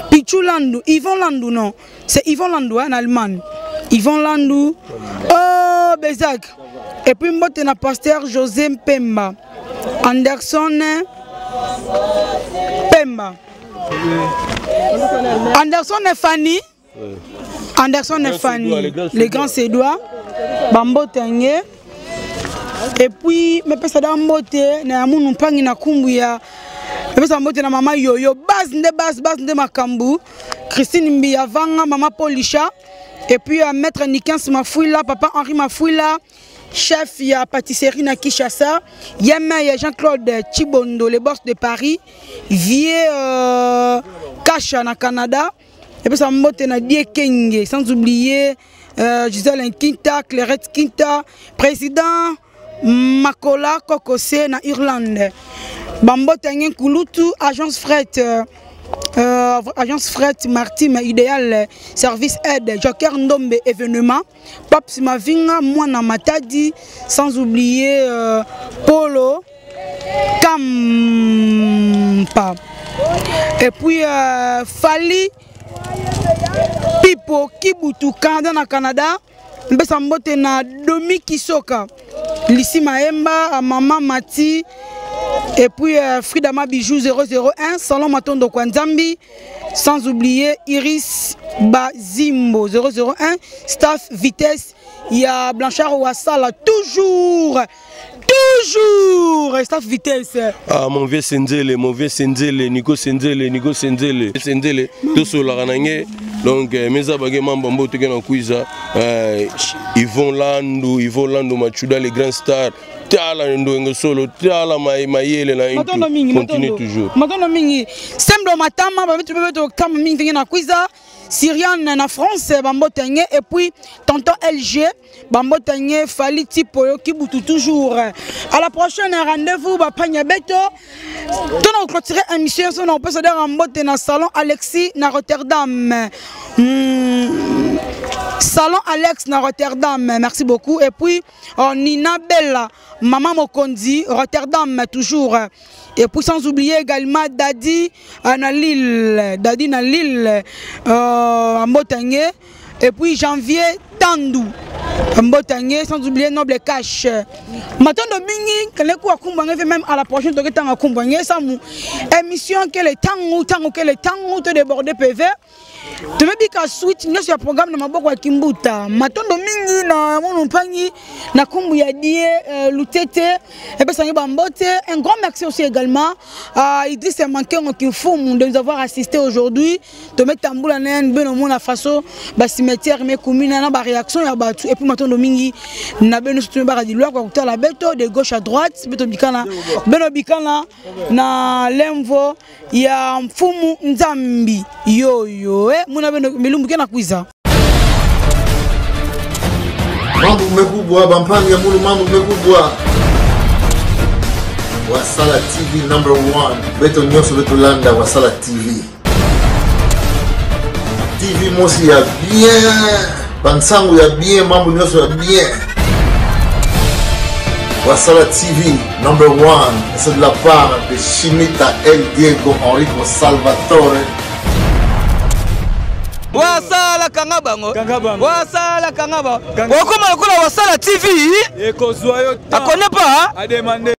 Pichou Landou, Yvon Landou non, c'est Yvon Landou en Allemagne. Yvon Landou, oh Bézac. Et puis mbote na pasteur José Mpemba. Anderson Pemba. Anderson et Fanny. Anderson et Fanny. Les grands Sédois. Bambote ngé. Et puis me pesa da mbote na munu mpangi na kumbu ya. Me pesa mbote na mama Yoyo. Bas nde makambu. Christine Mbia Vanga, maman Paulisha. Et puis maître Nikens Mafouila, papa Henri Mafouila. Chef, il y a pâtisserie na Kinshasa. Il y a Jean-Claude Chibondo, les boss de Paris. Vieux Kasha na Canada. Et puis ça monte na Die Kenge. Sans oublier Gisèle Quinta, Clairette Quinta. Président Makola Kokose na Irlande. Bambo Tengen Kulutu, agence fret. Agence fret maritime idéal service aide Joker Ndombe événement Paps Mavinga Mwana Matadi sans oublier Polo Kampa et puis Fali Pipo Kibutu Canada na Canada Mbesa mbote na Domi Kisoka Lissi Maemba Maman Mati. Et puis Fridama Bijou 001, Salon Matondo Kwanzambi, sans oublier Iris Bazimbo 001, Staff Vitesse, il y a Blanchard Ouassala, toujours, Staff Vitesse. Ah, mon vieux Senzele, Nico Senzele, tout sur la ranangé. Donc, mes abagés Mambambo, tu es en Kouiza, Yvon Lando, Machuda, les grands stars. Solo, continue toujours. Semble matama, na Kouiza, Syriane na France, Bambotanye, et puis tonton LG, Bambotanye, Fali Tipo, Kibutu toujours. À la prochaine rendez-vous, Bapanya Beto. On a clôturé émission, on peut se dire en mode dans salon Alexis na Rotterdam. Salon Alex na Rotterdam, merci beaucoup. Et puis Nina Bella, Maman Mokondi, Rotterdam toujours. Et puis sans oublier également Dadi na Lille, en Bretagne. Et puis Janvier Tandou, en Bretagne, sans oublier Noble Cash. Maintenant Domingue, quand les coups à Kumbangé, même à la prochaine temps à Kumbangé, ça mou émission que les temps te débordé PV. Tu me dis qu'à suite, nous sommes un programme de Maboko à Kimbuta. Maintenant Domingue, na mon pagni, na Kumbu Yadie, Lutete, et bien ça y est Bambote. Un grand merci aussi également à Idriss Manqué qui font de nous avoir assisté aujourd'hui. Tu mets tambour en un, ben au monde à façon, bas cimetière, mais commune, na ba réaction ya batu. Et puis maintenant Domingue, na ben nous soutenons baradilois quoi côté la beto de gauche à droite, beto bikana, beno bikana, na lemvo, ya mfumu nzambi, yo. Muna beno milumbu kena Kouiza. Mambo mekubwa bampanga mulu mambo mekubwa. Wasala TV #1. Beto nyoso beto landa Wasala TV. TV mosi ya bien. Bansangu ya bien, mambo nyoso ya bien. Wasala TV #1. C'est de la part de Chimita El Diego Enrico Salvatore. Wasala Kangabango. Wasala Kangaba. Wakoma kula Wasala TV. Eko zwayo. Akone pas. A demander.